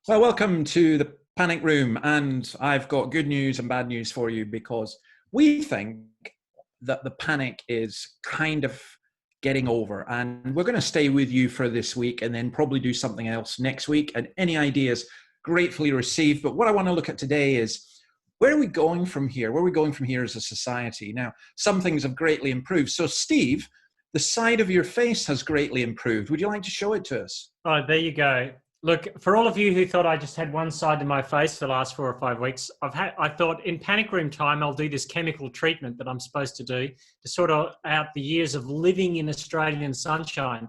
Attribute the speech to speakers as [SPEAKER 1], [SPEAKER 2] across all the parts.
[SPEAKER 1] Well, welcome to the Panic Room, and I've got good news and bad news for you because we think that the panic is kind of getting over, and we're going to stay with you for this week and then probably do something else next week. And any ideas, gratefully received. But what I want to look at today is where are we going from here? Where are we going from here as a society? Now, some things have greatly improved. So, Steve, the side of your face has greatly improved. Would you like to show it to us?
[SPEAKER 2] Oh, there you go. Look, for all of you who thought I just had one side to my face for the last 4 or 5 weeks, I thought in panic room time, I'll do this chemical treatment that I'm supposed to do to sort out the years of living in Australian sunshine.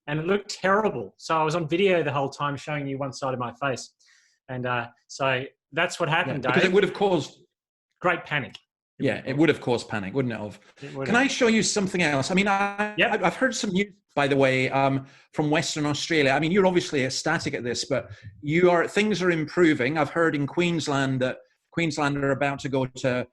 [SPEAKER 2] And it looked terrible. So I was on video the whole time showing you one side of my face. And so that's what happened,
[SPEAKER 1] Because
[SPEAKER 2] Dave.
[SPEAKER 1] it would have caused
[SPEAKER 2] Great panic.
[SPEAKER 1] it would have caused panic, wouldn't it have?
[SPEAKER 2] Would
[SPEAKER 1] Can
[SPEAKER 2] have.
[SPEAKER 1] I show you something else? I mean,
[SPEAKER 2] Yep.
[SPEAKER 1] I've heard some news, by the way, from Western Australia. I mean, you're obviously ecstatic at this, but things are improving. I've heard in Queensland that Queensland are about to go to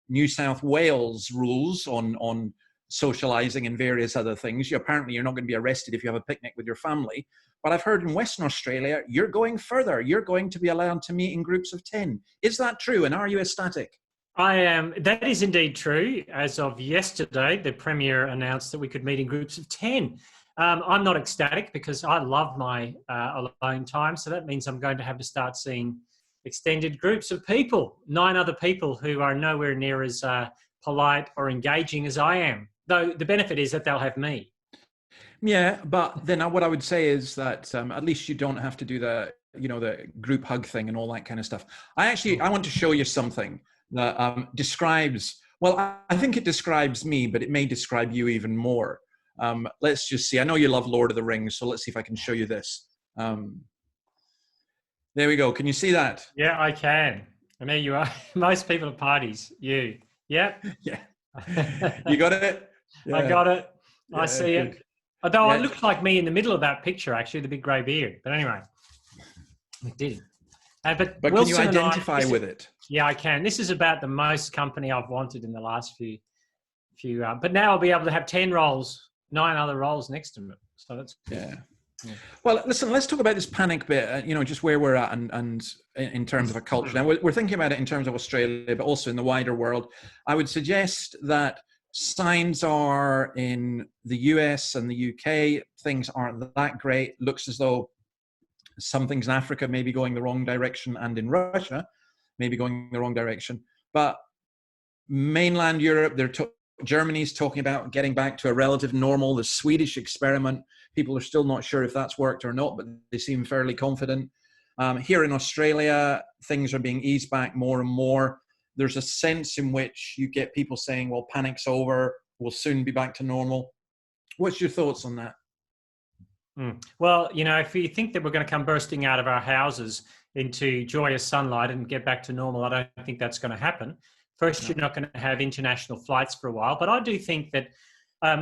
[SPEAKER 1] New South Wales rules on socialising and various other things. Apparently, you're not going to be arrested if you have a picnic with your family. But I've heard in Western Australia, you're going further. You're going to be allowed to meet in groups of 10. Is that true? And are you ecstatic?
[SPEAKER 2] I am. That is indeed true. As of yesterday, the Premier announced that we could meet in groups of 10. I'm not ecstatic because I love my alone time. So that means I'm going to have to start seeing extended groups of people, 9 other people who are nowhere near as polite or engaging as I am. Though the benefit is that they'll have me.
[SPEAKER 1] Yeah, but then what I would say is that at least you don't have to do the group hug thing and all that kind of stuff. I want to show you something that describes, well, I think it describes me, but it may describe you even more. Let's just see. I know you love Lord of the Rings, so let's see if I can show you this. There we go. Can you see that?
[SPEAKER 2] Yeah, I can. And there you are. Most people at parties. You. Yep.
[SPEAKER 1] Yeah. You got it? Yeah.
[SPEAKER 2] I got it.
[SPEAKER 1] Yeah,
[SPEAKER 2] I see
[SPEAKER 1] good.
[SPEAKER 2] it. Although
[SPEAKER 1] Yeah.
[SPEAKER 2] I looked like me in the middle of that picture, actually, the big grey beard. But anyway, it did.
[SPEAKER 1] But
[SPEAKER 2] Wilson
[SPEAKER 1] can you identify with it?
[SPEAKER 2] Yeah, I can. This is about the most company I've wanted in the last few. But now I'll be able to have 10 roles, 9 other roles next to me. So that's good.
[SPEAKER 1] Yeah. Well, listen, let's talk about this panic bit, just where we're at and in terms of a culture. Now, we're thinking about it in terms of Australia, but also in the wider world. I would suggest that signs are in the US and the UK, things aren't that great. Looks as though some things in Africa may be going the wrong direction, and in Russia may be going the wrong direction. But mainland Europe, Germany's talking about getting back to a relative normal. The Swedish experiment, people are still not sure if that's worked or not, but they seem fairly confident. Here in Australia, things are being eased back more and more. There's a sense in which you get people saying, well, panic's over, we'll soon be back to normal. What's your thoughts on that?
[SPEAKER 2] Well, if you think that we're going to come bursting out of our houses into joyous sunlight and get back to normal, I don't think that's going to happen. First, you're not going to have international flights for a while, but I do think that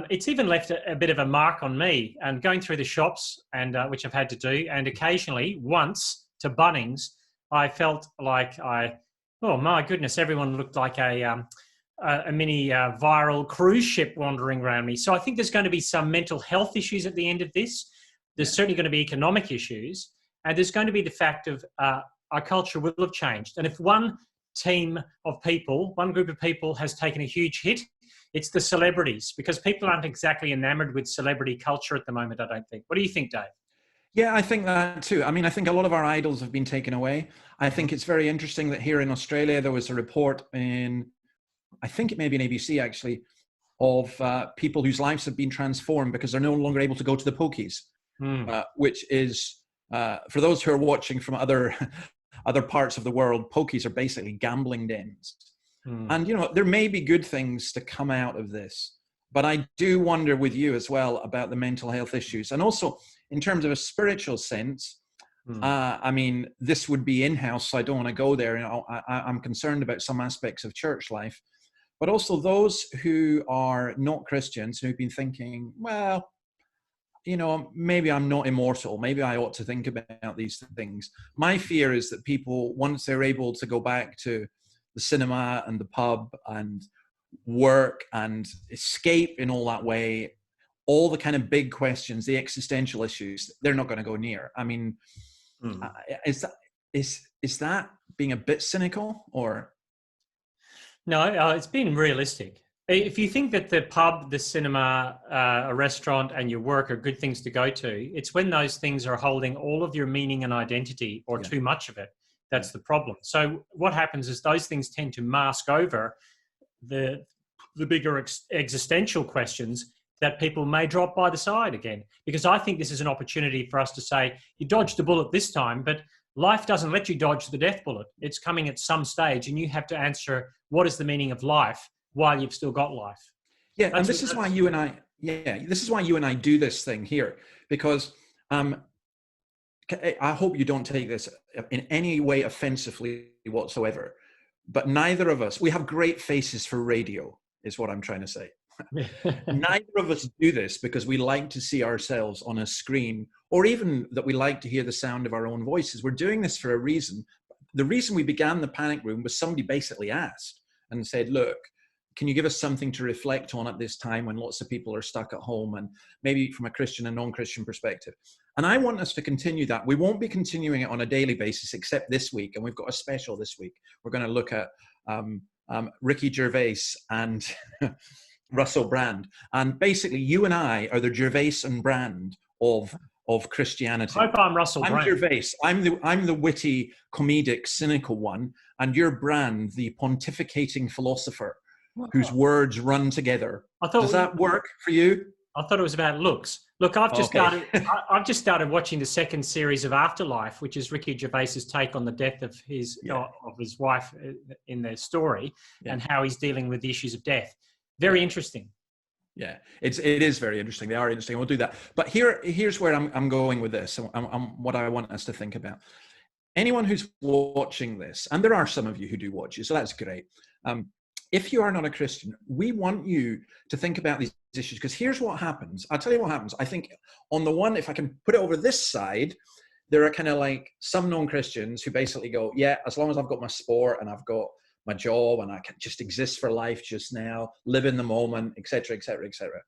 [SPEAKER 2] it's even left a bit of a mark on me. And going through the shops, and which I've had to do, and occasionally once to Bunnings, I felt like oh my goodness, everyone looked like a mini viral cruise ship wandering around me. So I think there's going to be some mental health issues at the end of this. There's certainly going to be economic issues, and there's going to be the fact of our culture will have changed. And if one team of people, one group of people has taken a huge hit, it's the celebrities, because people aren't exactly enamored with celebrity culture at the moment, I don't think. What do you think, Dave?
[SPEAKER 1] Yeah, I think that too. I mean, I think a lot of our idols have been taken away. I think it's very interesting that here in Australia, there was a report I think it may be an ABC actually, of people whose lives have been transformed because they're no longer able to go to the pokies, which is, for those who are watching from other parts of the world, pokies are basically gambling dens. And, there may be good things to come out of this, but I do wonder with you as well about the mental health issues. And also in terms of a spiritual sense, I mean, this would be in-house, so I don't want to go there. I'm concerned about some aspects of church life, but also those who are not Christians who've been thinking, well, maybe I'm not immortal. Maybe I ought to think about these things. My fear is that people, once they're able to go back to the cinema and the pub and work and escape in all that way, all the kind of big questions, the existential issues, they're not going to go near. I mean, is that being a bit cynical, or?
[SPEAKER 2] No, it's been realistic. If you think that the pub, the cinema, a restaurant, and your work are good things to go to, it's when those things are holding all of your meaning and identity, or too much of it, that's the problem. So what happens is those things tend to mask over the bigger existential questions that people may drop by the side again. Because I think this is an opportunity for us to say, you dodged a bullet this time, but life doesn't let you dodge the death bullet. It's coming at some stage, and you have to answer, what is the meaning of life while you've still got life?
[SPEAKER 1] Yeah, and this is why you and I do this thing here, because I hope you don't take this in any way offensively whatsoever, but neither of us, we have great faces for radio, is what I'm trying to say. Neither of us do this because we like to see ourselves on a screen, or even that we like to hear the sound of our own voices. We're doing this for a reason. The reason we began the Panic Room was somebody basically asked and said, look, can you give us something to reflect on at this time when lots of people are stuck at home, and maybe from a Christian and non-Christian perspective? And I want us to continue that. We won't be continuing it on a daily basis except this week, and we've got a special this week. We're going to look at Ricky Gervais and Russell Brand. And basically, you and I are the Gervais and Brand of Christianity.
[SPEAKER 2] I hope I'm Russell Brand.
[SPEAKER 1] I'm Gervais. I'm the witty, comedic, cynical one, and you're Brand, the pontificating philosopher whose words run together. Does that work for you?
[SPEAKER 2] I thought it was about looks. Look, I've just started watching the second series of Afterlife, which is Ricky Gervais's take on the death of his wife in their story, and how he's dealing with the issues of death. Very interesting.
[SPEAKER 1] Yeah, it is very interesting. They are interesting. We'll do that. But here's where I'm going with this, and what I want us to think about. Anyone who's watching this, and there are some of you who do watch it, so that's great. If you are not a Christian, we want you to think about these issues, because here's what happens. I'll tell you what happens. I think on the one, if I can put it over this side, there are kind of like some non-Christians who basically go, yeah, as long as I've got my sport and I've got my job and I can just exist for life just now, live in the moment, etc., etc., etc.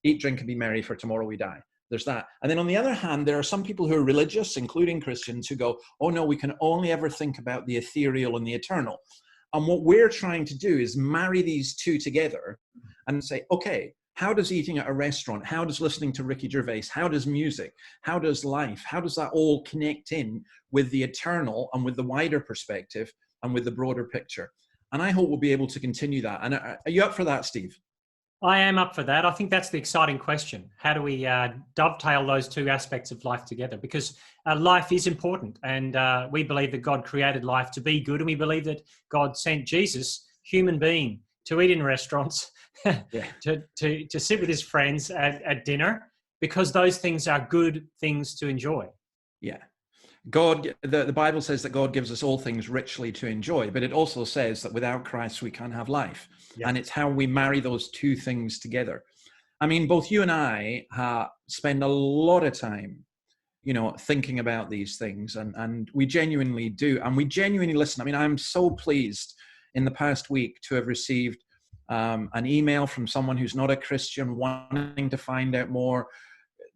[SPEAKER 1] Eat, drink, and be merry, for tomorrow we die. There's that. And then on the other hand, there are some people who are religious, including Christians, who go, oh no, we can only ever think about the ethereal and the eternal. And what we're trying to do is marry these two together and say, okay, how does eating at a restaurant, how does listening to Ricky Gervais, how does music, how does life, how does that all connect in with the eternal and with the wider perspective and with the broader picture? And I hope we'll be able to continue that. And are you up for that, Steve?
[SPEAKER 2] I am up for that. I think that's the exciting question. How do we dovetail those two aspects of life together? Because life is important, and we believe that God created life to be good, and we believe that God sent Jesus, human being, to eat in restaurants, to sit with his friends at dinner, because those things are good things to enjoy.
[SPEAKER 1] Yeah. God, the Bible says that God gives us all things richly to enjoy, but it also says that without Christ, we can't have life. Yep. And it's how we marry those two things together. I mean, both you and I spend a lot of time, thinking about these things, and we genuinely do. And we genuinely listen. I mean, I'm so pleased in the past week to have received an email from someone who's not a Christian, wanting to find out more,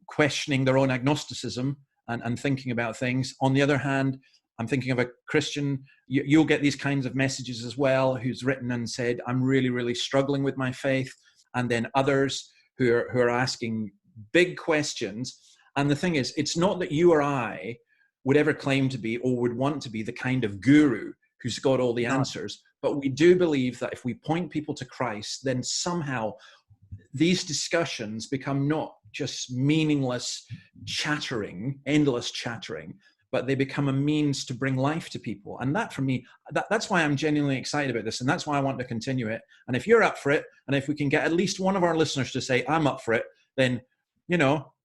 [SPEAKER 1] questioning their own agnosticism, and thinking about things. On the other hand, I'm thinking of a Christian, you'll get these kinds of messages as well, who's written and said, I'm really, really struggling with my faith. And then others who are asking big questions. And the thing is, it's not that you or I would ever claim to be or would want to be the kind of guru who's got all the answers. But we do believe that if we point people to Christ, then somehow these discussions become not just meaningless chattering, endless chattering, but they become a means to bring life to people. And that, for me, that's why I'm genuinely excited about this. And that's why I want to continue it. And if you're up for it, and if we can get at least one of our listeners to say, I'm up for it, then,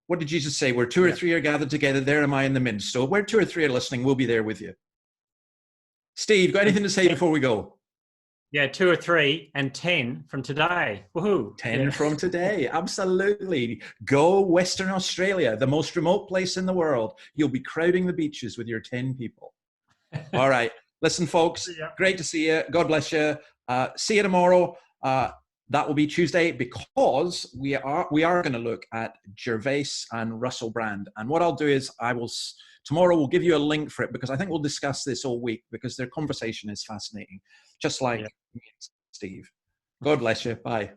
[SPEAKER 1] what did Jesus say? Where two or three are gathered together, there am I in the midst. So where two or three are listening, we'll be there with you. Steve, got anything to say before we go?
[SPEAKER 2] Yeah, 2 or 3 and 10 from today. Woohoo.
[SPEAKER 1] 10 from today. Absolutely. Go Western Australia, the most remote place in the world. You'll be crowding the beaches with your 10 people. All right. Listen, folks, great to see you. God bless you. See you tomorrow. that will be Tuesday, because we are going to look at Gervais and Russell Brand. And what I'll do is tomorrow we'll give you a link for it, because I think we'll discuss this all week, because their conversation is fascinating, just like me and Steve. God bless you. Bye.